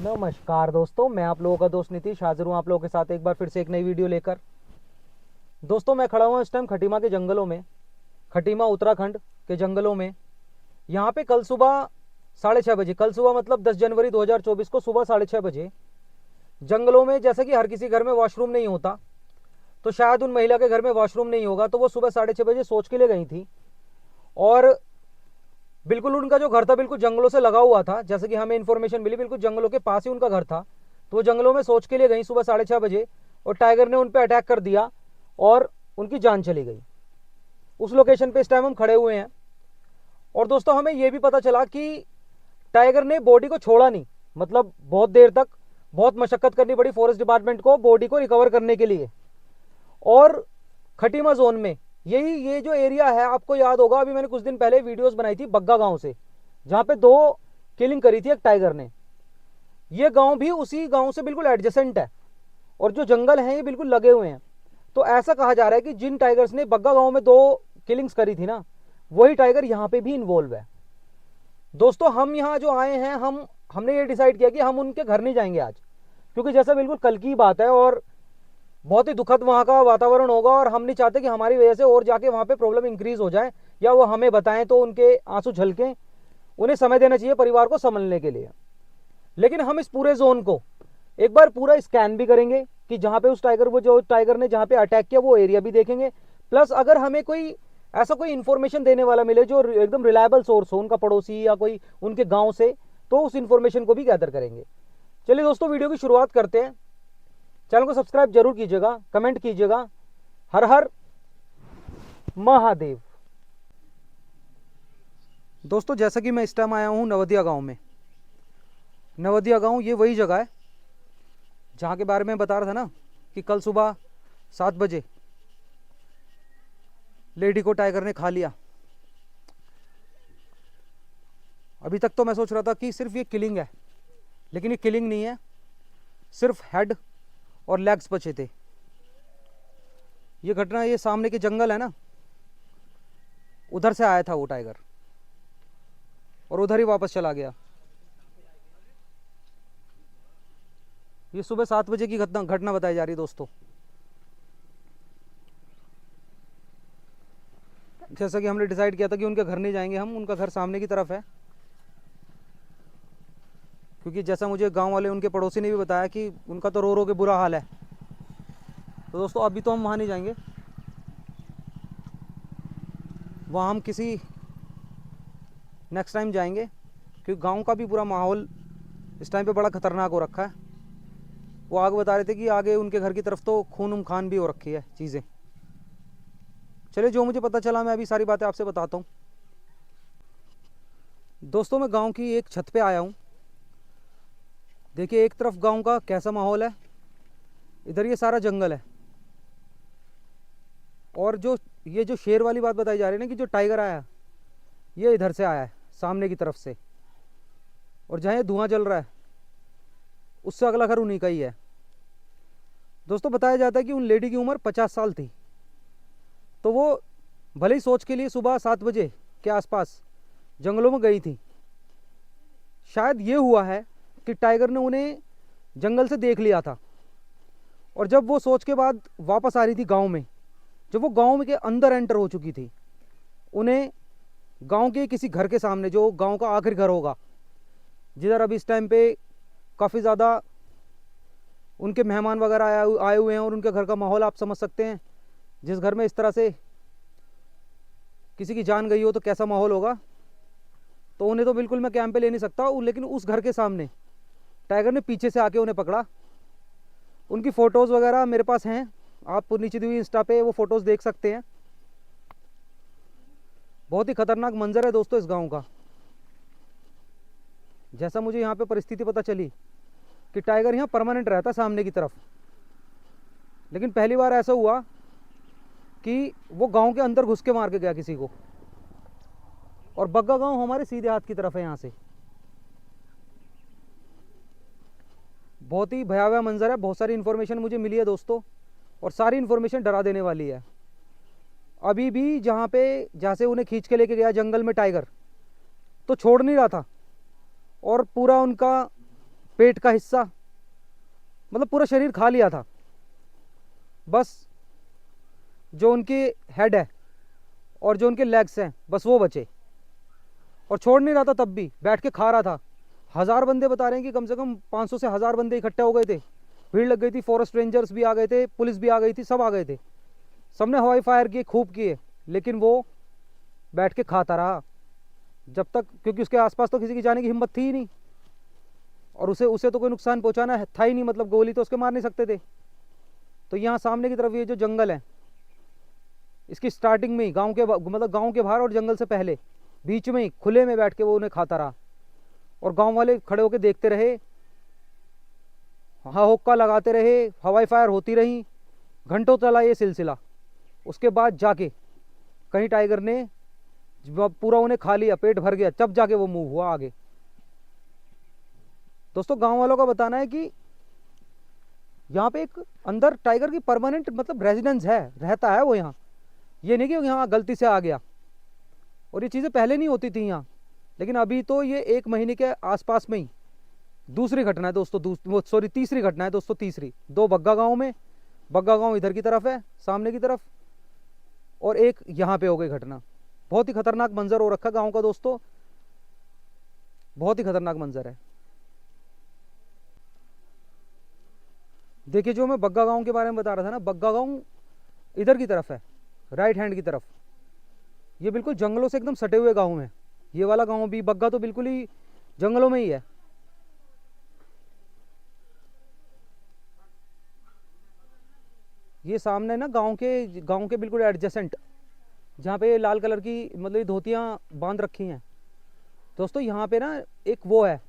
नमस्कार दोस्तों, मैं आप लोगों का दोस्त नीतीश हाजिर हूँ आप लोगों के साथ एक बार फिर से एक नई वीडियो लेकर। दोस्तों, मैं खड़ा हुआ इस टाइम खटीमा के जंगलों में, खटीमा उत्तराखंड के जंगलों में। यहाँ पे कल सुबह 6:30 बजे, कल सुबह मतलब 10 जनवरी 2024 को सुबह 6:30 बजे जंगलों में, जैसा कि हर किसी घर में वॉशरूम नहीं होता, तो शायद उन महिला के घर में वॉशरूम नहीं होगा, तो वो सुबह 6:30 बजे सोच के लिए गई थी। और बिल्कुल उनका जो घर था बिल्कुल जंगलों से लगा हुआ था, जैसे कि हमें इन्फॉर्मेशन मिली, बिल्कुल जंगलों के पास ही उनका घर था। तो वो जंगलों में सोच के लिए गई सुबह 6:30 बजे, और टाइगर ने उन पर अटैक कर दिया और उनकी जान चली गई। उस लोकेशन पे इस टाइम हम खड़े हुए हैं। और दोस्तों, हमें यह भी पता चला कि टाइगर ने बॉडी को छोड़ा नहीं, मतलब बहुत देर तक बहुत मशक्कत करनी पड़ी फॉरेस्ट डिपार्टमेंट को बॉडी को रिकवर करने के लिए। और खटीमा जोन में ये जो एरिया है, आपको याद होगा, अभी मैंने कुछ दिन पहले वीडियोस बनाई थी बग्गा गांव से, जहां पे 2 किलिंग करी थी एक टाइगर ने। ये गांव भी उसी गांव से बिल्कुल एडजेसेंट है, और जो जंगल हैं ये बिल्कुल लगे हुए हैं। तो ऐसा कहा जा रहा है कि जिन टाइगर्स ने बग्गा गांव में 2 किलिंग्स करी थी ना, वही टाइगर यहां पे भी इन्वॉल्व है। दोस्तों, हम यहाँ जो आए हैं, हमने ये डिसाइड किया कि हम उनके घर नहीं जाएंगे आज, क्योंकि जैसा बिल्कुल कल की बात है और बहुत ही दुखद वहाँ का वातावरण होगा, और हम नहीं चाहते कि हमारी वजह से और जाके वहाँ पे प्रॉब्लम इंक्रीज हो जाए, या वो हमें बताएं तो उनके आंसू झलकें। उन्हें समय देना चाहिए परिवार को संभलने के लिए। लेकिन हम इस पूरे जोन को एक बार पूरा स्कैन भी करेंगे कि जहाँ पे उस टाइगर, वो जो टाइगर ने जहाँ पे अटैक किया, वो एरिया भी देखेंगे। प्लस अगर हमें कोई ऐसा कोई इन्फॉर्मेशन देने वाला मिले जो एकदम रिलायबल सोर्स हो, उनका पड़ोसी या कोई उनके गाँव से, तो उस इन्फॉर्मेशन को भी गैदर करेंगे। चलिए दोस्तों, वीडियो की शुरुआत करते हैं। चैनल को सब्सक्राइब जरूर कीजिएगा, कमेंट कीजिएगा। हर हर महादेव। दोस्तों, जैसा कि मैं इस टाइम आया हूँ नवदिया गांव में। नवदिया गांव ये वही जगह है जहाँ के बारे में बता रहा था ना कि कल सुबह 7 बजे लेडी को टाइगर ने खा लिया। अभी तक तो मैं सोच रहा था कि सिर्फ ये किलिंग है, लेकिन ये किलिंग नहीं है, सिर्फ हेड और लेग्स बचे थे। ये घटना, ये सामने के जंगल है ना, उधर से आया था वो टाइगर और उधर ही वापस चला गया। ये सुबह 7 बजे की घटना बताई जा रही है दोस्तों। जैसा कि हमने डिसाइड किया था कि उनके घर नहीं जाएंगे हम, उनका घर सामने की तरफ है, क्योंकि जैसा मुझे गांव वाले, उनके पड़ोसी ने भी बताया कि उनका तो रो रो के बुरा हाल है। तो दोस्तों, अभी तो हम वहाँ नहीं जाएंगे, वहाँ हम किसी नेक्स्ट टाइम जाएंगे, क्योंकि गांव का भी पूरा माहौल इस टाइम पे बड़ा खतरनाक हो रखा है। वो आगे बता रहे थे कि आगे उनके घर की तरफ तो खून खान भी हो रखी है चीज़ें। चलिए, जो मुझे पता चला मैं अभी सारी बातें आपसे बताता हूँ। दोस्तों, मैं गांव की एक छत पे आया हूँ। देखिए, एक तरफ गांव का कैसा माहौल है, इधर ये सारा जंगल है। और ये जो शेर वाली बात बताई जा रही है ना, कि जो टाइगर आया, ये इधर से आया है सामने की तरफ से, और जहाँ ये धुआं जल रहा है उससे अगला घर उन्हीं का ही है। दोस्तों, बताया जाता है कि उन लेडी की उम्र 50 साल थी। तो वो भले ही सोच के लिए सुबह 7 बजे के आसपास जंगलों में गई थी। शायद ये हुआ है कि टाइगर ने उन्हें जंगल से देख लिया था, और जब वो सोच के बाद वापस आ रही थी गांव में, जब वो गांव के अंदर एंटर हो चुकी थी, उन्हें गांव के किसी घर के सामने, जो गांव का आखिरी घर होगा, जिधर अभी इस टाइम पे काफ़ी ज़्यादा उनके मेहमान वगैरह आए हुए हैं, और उनके घर का माहौल आप समझ सकते हैं। जिस घर में इस तरह से किसी की जान गई हो तो कैसा माहौल होगा। तो उन्हें तो बिल्कुल मैं कैंप पे ले नहीं सकता, लेकिन उस घर के सामने टाइगर ने पीछे से आके उन्हें पकड़ा। उनकी फ़ोटोज़ वगैरह मेरे पास हैं, आप नीचे दी हुई इंस्टा पे वो फ़ोटोज़ देख सकते हैं। बहुत ही खतरनाक मंजर है दोस्तों इस गांव का। जैसा मुझे यहाँ पे परिस्थिति पता चली कि टाइगर यहाँ परमानेंट रहता सामने की तरफ, लेकिन पहली बार ऐसा हुआ कि वो गांव के अंदर घुस के मार के गया किसी को। और बग्गा गांव हमारे सीधे हाथ की तरफ है यहाँ से। बहुत ही भयावह मंजर है। बहुत सारी इन्फॉर्मेशन मुझे मिली है दोस्तों, और सारी इन्फॉर्मेशन डरा देने वाली है। अभी भी जहाँ से उन्हें खींच के लेके गया जंगल में टाइगर, तो छोड़ नहीं रहा था, और पूरा उनका पेट का हिस्सा, मतलब पूरा शरीर खा लिया था। बस जो उनकी हेड है और जो उनके लेग्स हैं बस वो बचे, और छोड़ नहीं रहा था, तब भी बैठ के खा रहा था। 1000 बंदे बता रहे हैं कि कम से कम 500 से 1000 बंदे इकट्ठे हो गए थे, भीड़ लग गई थी, फॉरेस्ट रेंजर्स भी आ गए थे, पुलिस भी आ गई थी, सब आ गए थे, सबने हवाई फायर किए, खूब किए, लेकिन वो बैठ के खाता रहा जब तक, क्योंकि उसके आसपास तो किसी की जाने की हिम्मत थी ही नहीं, और उसे तो कोई नुकसान पहुंचाना था ही नहीं, मतलब गोली तो उसके मार नहीं सकते थे। तो यहाँ सामने की तरफ ये जो जंगल है, इसकी स्टार्टिंग में ही गांव के, मतलब गांव के बाहर और जंगल से पहले बीच में ही खुले में बैठ के वो उन्हें खाता रहा, और गांव वाले खड़े होकर देखते रहे, हाँ हुक्का लगाते रहे, हवाई फायर होती रही, घंटों चला ये सिलसिला। उसके बाद जाके कहीं टाइगर ने पूरा उन्हें खा लिया, पेट भर गया, तब जाके वो मूव हुआ आगे। दोस्तों गांव वालों का बताना है कि यहाँ पे एक अंदर टाइगर की परमानेंट मतलब रेजिडेंस है, रहता है वो यहाँ, ये नहीं कि यहाँ गलती से आ गया, और ये चीज़ें पहले नहीं होती थी यहाँ, लेकिन अभी तो ये 1 महीने के आसपास में ही दूसरी घटना है दोस्तों, तीसरी घटना है दोस्तों, तीसरी। 2 बग्गा गांव में, बग्गा गांव इधर की तरफ है सामने की तरफ, और एक यहाँ पे हो गई घटना। बहुत ही खतरनाक मंजर हो रखा गांव का दोस्तों, बहुत ही खतरनाक मंजर है। देखिए जो मैं बग्गा गांव के बारे में बता रहा था ना, बग्गा गांव इधर की तरफ है, राइट हैंड की तरफ, ये बिल्कुल जंगलों से एकदम सटे हुए गांव है। ये वाला गांव भी, बग्गा तो बिल्कुल ही जंगलों में ही है। ये सामने ना गांव के बिल्कुल एडजेसेंट, जहाँ पे लाल कलर की मतलब ये धोतियाँ बांध रखी हैं दोस्तों, यहाँ पे ना एक वो है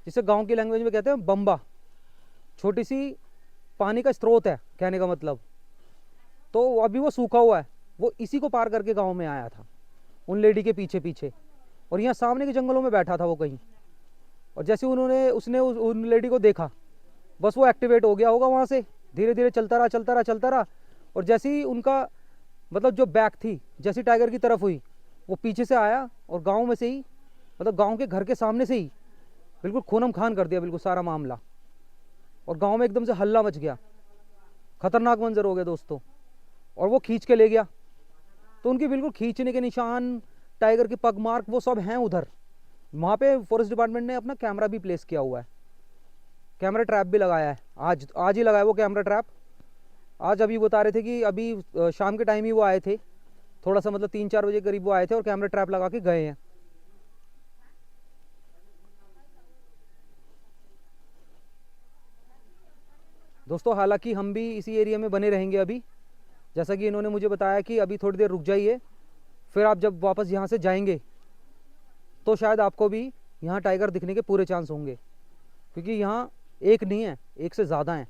जिसे गांव की लैंग्वेज में कहते हैं बम्बा, छोटी सी पानी का स्रोत है कहने का मतलब। तो अभी वो सूखा हुआ है, वो इसी को पार करके गांव में आया था उन लेडी के पीछे पीछे, और यहाँ सामने के जंगलों में बैठा था वो कहीं, और जैसे उसने उन लेडी को देखा, बस वो एक्टिवेट हो गया होगा वहाँ से, धीरे धीरे चलता रहा, और जैसे ही उनका मतलब जो बैक थी जैसी टाइगर की तरफ हुई, वो पीछे से आया और गाँव में से ही, मतलब गाँव के घर के सामने से ही बिल्कुल खूनम खान कर दिया बिल्कुल सारा मामला, और गाँव में एकदम से हल्ला मच गया, खतरनाक मंजर हो गया दोस्तों। और वो खींच के ले गया, तो उनकी बिल्कुल खींचने के निशान, टाइगर के पग मार्क वो सब हैं उधर। वहाँ पे फॉरेस्ट डिपार्टमेंट ने अपना कैमरा भी प्लेस किया हुआ है, कैमरा ट्रैप भी लगाया है, आज ही लगाया वो कैमरा ट्रैप। आज अभी बता रहे थे कि अभी शाम के टाइम ही वो आए थे, थोड़ा सा मतलब 3-4 बजे करीब वो आए थे और कैमरा ट्रैप लगा के गए हैं। दोस्तों हालांकि हम भी इसी एरिया में बने रहेंगे अभी, जैसा कि इन्होंने मुझे बताया कि अभी थोड़ी देर रुक जाइए, फिर आप जब वापस यहाँ से जाएंगे तो शायद आपको भी यहाँ टाइगर दिखने के पूरे चांस होंगे, क्योंकि यहाँ एक नहीं है, एक से ज़्यादा हैं।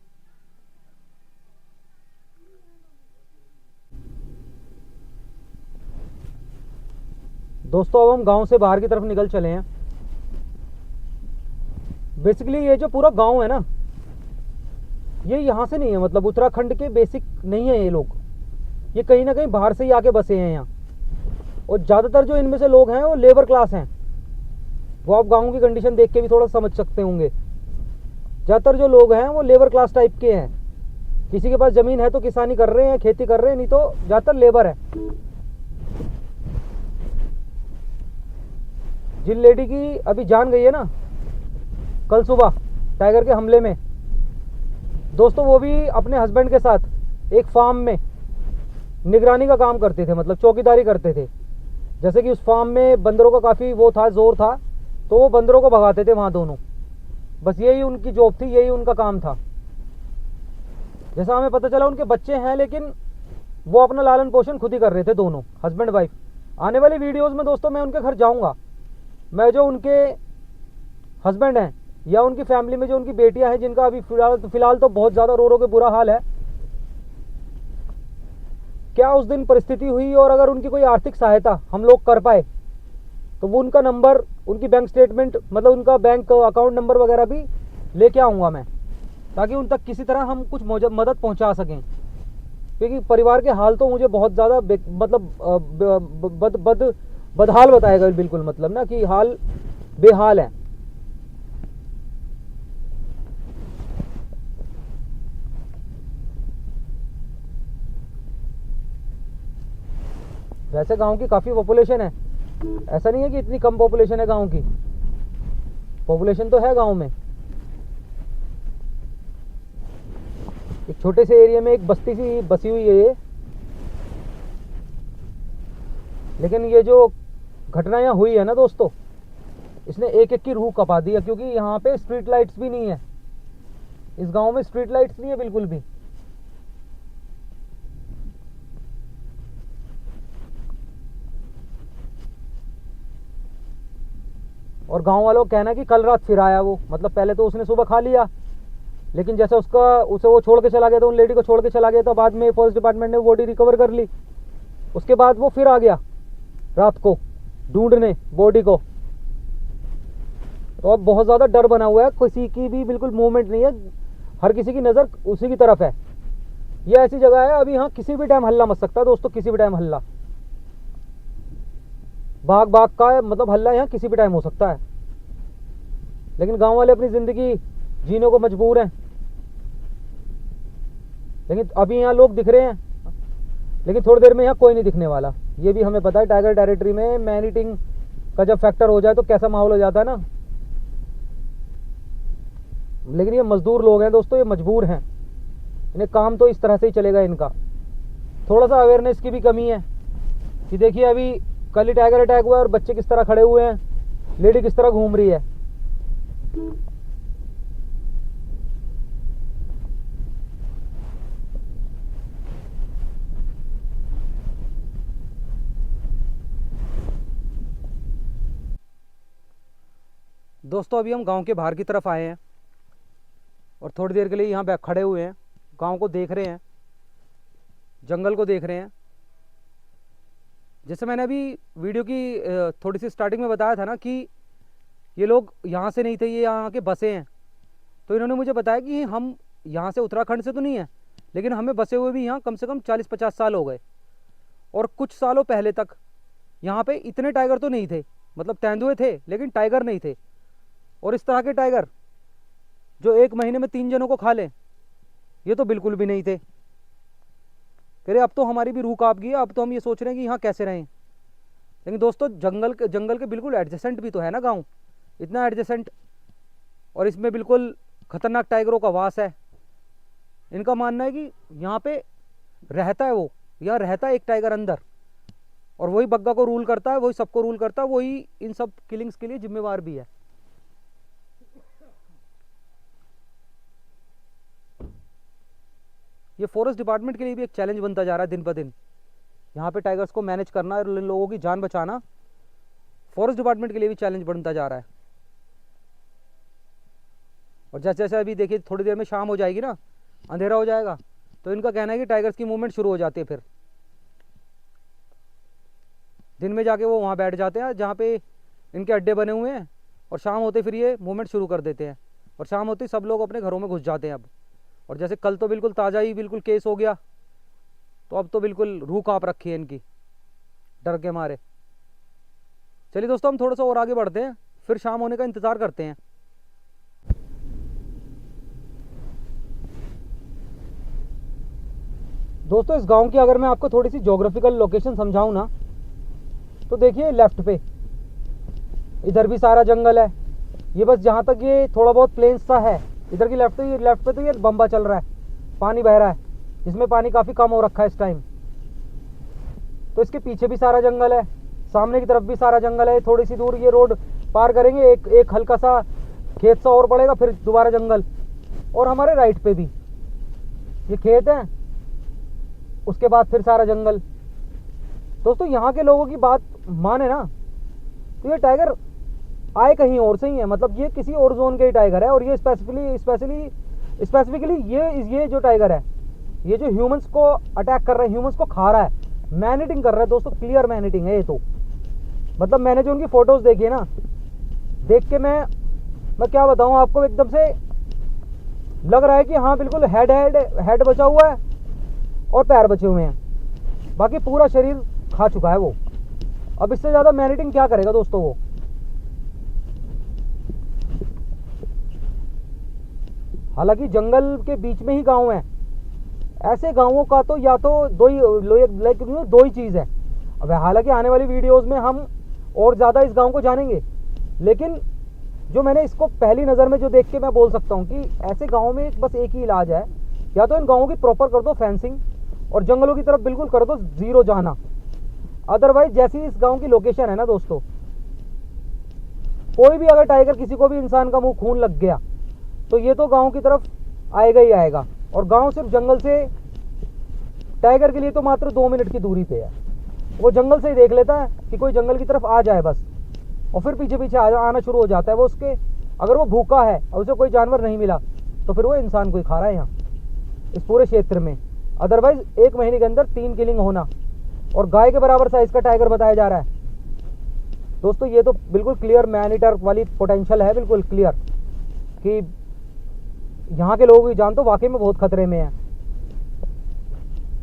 दोस्तों अब हम गांव से बाहर की तरफ निकल चले हैं। बेसिकली ये जो पूरा गांव है ना, ये यहाँ से नहीं है, मतलब उत्तराखंड के बेसिक नहीं है ये लोग, ये कहीं ना कहीं बाहर से ही आके बसे हैं यहाँ, और ज़्यादातर जो इनमें से लोग हैं वो लेबर क्लास हैं। वो आप गाँव की कंडीशन देख के भी थोड़ा समझ सकते होंगे, ज़्यादातर जो लोग हैं वो लेबर क्लास टाइप के हैं। किसी के पास ज़मीन है तो किसानी कर रहे हैं, खेती कर रहे हैं, नहीं तो ज़्यादातर लेबर है। जिन लेडी की अभी जान गई है ना कल सुबह टाइगर के हमले में, दोस्तों वो भी अपने हस्बैंड के साथ एक फार्म में निगरानी का काम करते थे, मतलब चौकीदारी करते थे। जैसे कि उस फार्म में बंदरों का काफ़ी वो था, जोर था, तो वो बंदरों को भगाते थे वहाँ दोनों, बस यही उनकी जॉब थी, यही उनका काम था। जैसा हमें पता चला उनके बच्चे हैं, लेकिन वो अपना लालन पोषण खुद ही कर रहे थे दोनों हस्बैंड वाइफ। आने वाली वीडियोस में दोस्तों मैं उनके घर जाऊंगा, मैं जो उनके हस्बैंड हैं या उनकी फैमिली में जो उनकी बेटियां हैं, जिनका अभी फिलहाल तो बहुत ज़्यादा रो के बुरा हाल है, क्या उस दिन परिस्थिति हुई, और अगर उनकी कोई आर्थिक सहायता हम लोग कर पाए तो वो उनका नंबर, उनकी बैंक स्टेटमेंट, मतलब उनका बैंक अकाउंट नंबर वगैरह भी लेके आऊँगा मैं, ताकि उन तक किसी तरह हम कुछ मदद पहुँचा सकें। क्योंकि परिवार के हाल तो मुझे बहुत ज़्यादा मतलब बदहाल बताएगा बिल्कुल, मतलब ना कि हाल बेहाल है। वैसे गांव की काफ़ी पॉपुलेशन है, ऐसा नहीं है कि इतनी कम पॉपुलेशन है गांव की, पॉपुलेशन तो है गांव में। एक छोटे से एरिया में एक बस्ती सी बसी हुई है ये, लेकिन ये जो घटना यहाँ हुई है ना दोस्तों, इसने एक एक की रूह कपा दी है, क्योंकि यहाँ पे स्ट्रीट लाइट्स भी नहीं है, इस गांव में स्ट्रीट लाइट्स नहीं है बिल्कुल भी। और गांव वालों का कहना है कि कल रात फिर आया वो, मतलब पहले तो उसने सुबह खा लिया, लेकिन जैसे उसे वो छोड़ के चला गया था, उन लेडी को छोड़ के चला गया था, बाद में फॉरेस्ट डिपार्टमेंट ने बॉडी रिकवर कर ली, उसके बाद वो फिर आ गया रात को ढूंढने बॉडी को। तो अब बहुत ज़्यादा डर बना हुआ है, किसी की भी बिल्कुल मूवमेंट नहीं है, हर किसी की नज़र उसी की तरफ है। ये ऐसी जगह है, अभी यहाँ किसी भी टाइम हल्ला मच सकता है दोस्तों, किसी भी टाइम हल्ला, भाग भाग का है, मतलब हल्ला यहाँ किसी भी टाइम हो सकता है। लेकिन गांव वाले अपनी ज़िंदगी जीने को मजबूर हैं। लेकिन अभी यहाँ लोग दिख रहे हैं, लेकिन थोड़ी देर में यहाँ कोई नहीं दिखने वाला, ये भी हमें पता है। टाइगर टेरिटरी में मैन ईटिंग का जब फैक्टर हो जाए तो कैसा माहौल हो जाता है ना। लेकिन ये मजदूर लोग हैं दोस्तों, ये मजबूर हैं, इन्हें काम तो इस तरह से ही चलेगा इनका। थोड़ा सा अवेयरनेस की भी कमी है कि देखिए अभी कल ही टाइगर अटैक हुआ है और बच्चे किस तरह खड़े हुए हैं, लेडी किस तरह घूम रही है। दोस्तों अभी हम गांव के बाहर की तरफ आए हैं और थोड़ी देर के लिए यहाँ खड़े हुए हैं, गांव को देख रहे हैं, जंगल को देख रहे हैं। जैसे मैंने अभी वीडियो की थोड़ी सी स्टार्टिंग में बताया था ना कि ये लोग यहाँ से नहीं थे, ये यहाँ के बसे हैं। तो इन्होंने मुझे बताया कि हम यहाँ से उत्तराखंड से तो नहीं है, लेकिन हमें बसे हुए भी यहाँ कम से कम 40-50 साल हो गए। और कुछ सालों पहले तक यहाँ पे इतने टाइगर तो नहीं थे, मतलब तेंदुए थे लेकिन टाइगर नहीं थे। और इस तरह के टाइगर जो एक महीने में 3 जनों को खा लें, ये तो बिल्कुल भी नहीं थे। कह रहे अब तो हमारी भी रूह कांप गई है, अब तो हम ये सोच रहे हैं कि यहाँ कैसे रहें। लेकिन दोस्तों जंगल के बिल्कुल एडजेसेंट भी तो है ना गांव, इतना एडजेसेंट, और इसमें बिल्कुल खतरनाक टाइगरों का वास है। इनका मानना है कि यहाँ पे रहता है वो, यहाँ रहता है एक टाइगर अंदर, और वही बग्गा को रूल करता है, वही सबको रूल करता है, वही इन सब किलिंग्स के लिए जिम्मेवार भी है। ये फॉरेस्ट डिपार्टमेंट के लिए भी एक चैलेंज बनता जा रहा है दिन ब दिन। यहाँ पे टाइगर्स को मैनेज करना और इन लोगों की जान बचाना फॉरेस्ट डिपार्टमेंट के लिए भी चैलेंज बनता जा रहा है। और जैसे जैसे अभी देखिए थोड़ी देर में शाम हो जाएगी ना, अंधेरा हो जाएगा, तो इनका कहना है कि टाइगर्स की मूवमेंट शुरू हो जाती है। फिर दिन में जाके वो वहाँ बैठ जाते हैं जहाँ पे इनके अड्डे बने हुए हैं, और शाम होते फिर ये मूवमेंट शुरू कर देते हैं, और शाम होते सब लोग अपने घरों में घुस जाते हैं अब। और जैसे कल तो बिल्कुल ताज़ा ही बिल्कुल केस हो गया, तो अब तो बिल्कुल रूह कांप रखी है इनकी डर के मारे। चलिए दोस्तों हम थोड़ा सा और आगे बढ़ते हैं, फिर शाम होने का इंतज़ार करते हैं। दोस्तों इस गांव की अगर मैं आपको थोड़ी सी ज्योग्राफिकल लोकेशन समझाऊं ना, तो देखिए लेफ्ट पे इधर भी सारा जंगल है, ये बस जहाँ तक ये थोड़ा बहुत प्लेन्स सा है, इधर की लेफ्ट पे तो ये बम्बा चल रहा है, पानी बह रहा है, जिसमें पानी काफ़ी कम हो रखा है इस टाइम। तो इसके पीछे भी सारा जंगल है, सामने की तरफ भी सारा जंगल है। थोड़ी सी दूर ये रोड पार करेंगे, एक हल्का सा खेत सा और पड़ेगा, फिर दोबारा जंगल, और हमारे राइट पे भी ये खेत है, उसके बाद फिर सारा जंगल। दोस्तों यहाँ के लोगों की बात माने ना, तो ये टाइगर आए कहीं और से ही है, मतलब ये किसी और जोन के ही टाइगर है। और ये स्पेसिफिकली ये जो टाइगर है, ये जो ह्यूमंस को अटैक कर रहा है, ह्यूमंस को खा रहा है, मैन ईटिंग कर रहा है दोस्तों, क्लियर मैन ईटिंग है ये तो। मतलब मैंने जो उनकी फोटोज देखी है ना, देख के मैं क्या बताऊं आपको, एकदम से लग रहा है कि हाँ बिल्कुल हेड बचा हुआ है और पैर बचे हुए हैं, बाकी पूरा शरीर खा चुका है वो। अब इससे ज़्यादा मैन ईटिंग क्या करेगा दोस्तों वो। हालांकि जंगल के बीच में ही गांव है, ऐसे गांवों का तो या तो दो ही चीज़ है, अब हालांकि आने वाली वीडियोस में हम और ज़्यादा इस गांव को जानेंगे, लेकिन जो मैंने इसको पहली नज़र में जो देख के मैं बोल सकता हूँ कि ऐसे गाँव में बस एक ही इलाज है, या तो इन गाँवों की प्रॉपर कर दो फेंसिंग और जंगलों की तरफ बिल्कुल कर दो ज़ीरो जाना। अदरवाइज जैसी इस गांव की लोकेशन है ना दोस्तों, कोई भी अगर टाइगर किसी को भी इंसान का मुंह खून लग गया तो ये तो गांव की तरफ आएगा ही आएगा। और गांव सिर्फ जंगल से टाइगर के लिए तो मात्र 2 मिनट की दूरी पे है। वो जंगल से ही देख लेता है कि कोई जंगल की तरफ आ जाए बस, और फिर पीछे पीछे आना शुरू हो जाता है। वो उसके अगर वो भूखा है और उसे कोई जानवर नहीं मिला तो फिर वो इंसान को ही खा रहा है यहाँ इस पूरे क्षेत्र में। अदरवाइज 1 महीने के अंदर 3 किलिंग होना, और गाय के बराबर साइज का टाइगर बताया जा रहा है दोस्तों। ये तो बिल्कुल क्लियर मैन ईटर वाली पोटेंशियल है, बिल्कुल क्लियर कि यहाँ के लोगों की जान तो वाकई में बहुत खतरे में है।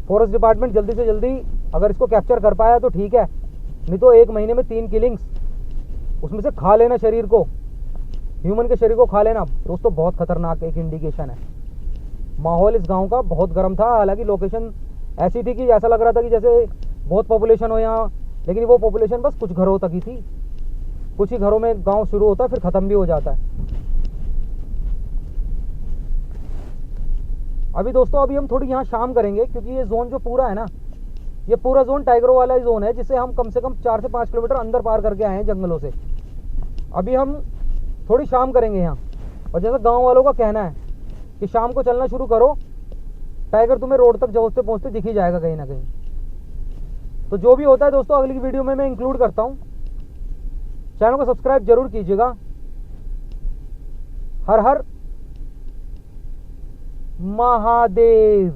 फॉरेस्ट डिपार्टमेंट जल्दी से जल्दी अगर इसको कैप्चर कर पाया तो ठीक है, नहीं तो 1 महीने में 3 किलिंग्स, उसमें से खा लेना शरीर को, ह्यूमन के शरीर को खा लेना दोस्तों, बहुत खतरनाक एक इंडिकेशन है। माहौल इस गांव का बहुत गर्म था। हालांकि लोकेशन ऐसी थी कि ऐसा लग रहा था कि जैसे बहुत पॉपुलेशन हो यहाँ, लेकिन वो पॉपुलेशन बस कुछ घरों तक ही थी। कुछ ही घरों में गांव शुरू होता है फिर ख़त्म भी हो जाता है। अभी दोस्तों अभी हम थोड़ी यहाँ शाम करेंगे, क्योंकि ये जोन जो पूरा है ना, ये पूरा जोन टाइगरों वाला ही जोन है, जिसे हम कम से कम 4 से 5 किलोमीटर अंदर पार करके आए हैं जंगलों से। अभी हम थोड़ी शाम करेंगे यहाँ, और जैसा गांव वालों का कहना है कि शाम को चलना शुरू करो, टाइगर तुम्हें रोड तक पहुँचते पहुँचते दिख ही जाएगा कहीं ना कहीं। तो जो भी होता है दोस्तों अगली वीडियो में मैं इंक्लूड करता हूँ। चैनल को सब्सक्राइब जरूर कीजिएगा। हर हर महादेव।